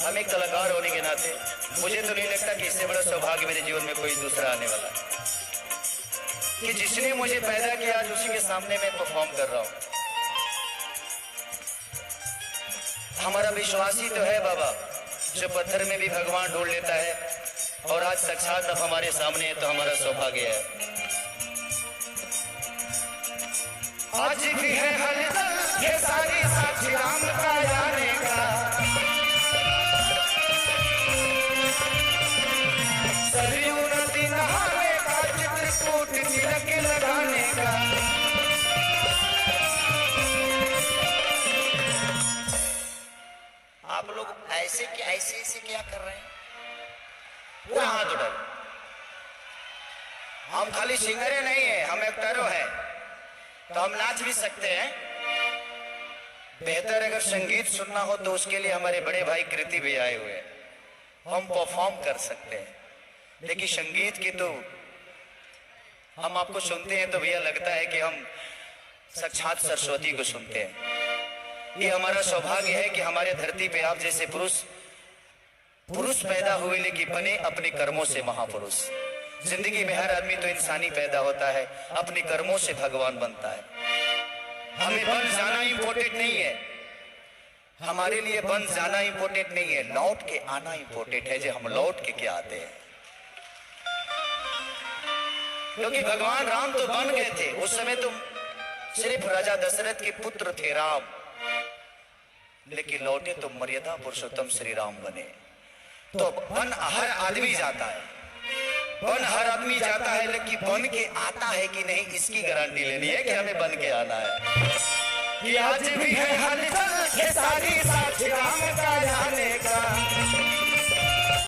हम एक कलाकार होने के नाते मुझे तो नहीं लगता कि इससे बड़ा सौभाग्य मेरे जीवन में कोई दूसरा आने वाला है कि जिसने मुझे पैदा किया आज उसी के सामने मैं परफॉर्म कर रहा हूं। हमारा विश्वास ही तो है बाबा, जो पत्थर में भी भगवान ढूंढ लेता है और आज साक्षात अब हमारे सामने है तो हमारा सौभाग्य है। आज भी है हलचल ये सारी साक्षी राम का आने का, सरयू नदी नहाने का, चित्रकूट तिलक लगाने का। आप लोग ऐसे क्या कर रहे हैं? पूरा हाथ उठाओ। हम खाली सिंगरे नहीं है, हम एक्टरों हैं, तो हम नाच भी सकते हैं। बेहतर अगर संगीत सुनना हो तो उसके लिए हमारे बड़े भाई कृति भी आए हुए हैं, हम परफॉर्म कर सकते हैं। लेकिन संगीत की तो हम आपको सुनते हैं तो भैया लगता है कि हम साक्षात सरस्वती को सुनते हैं। ये हमारा सौभाग्य है कि हमारे धरती पे आप जैसे पुरुष पैदा हुए लेकिन बने अपने कर्मों से महापुरुष। जिंदगी में हर आदमी तो इंसानी पैदा होता है, अपने कर्मों से भगवान बनता है। हमें बन जाना इंपॉर्टेंट नहीं है, हमारे लिए बन जाना इंपॉर्टेंट नहीं है, लौट के आना इंपॉर्टेंट है। जो हम लौट के क्या आते हैं, क्योंकि भगवान राम तो बन गए थे, उस समय तो सिर्फ राजा दशरथ के पुत्र थे राम, लेकिन लौटे तो मर्यादा पुरुषोत्तम श्री राम बने। तो बन हर आदमी जाता है, बन हर आदमी जाता है, लेकिन बन के आता है कि नहीं इसकी गारंटी लेनी है कि हमें बन के आना है। कि आज भी है हलचल ये सारी साक्षी राम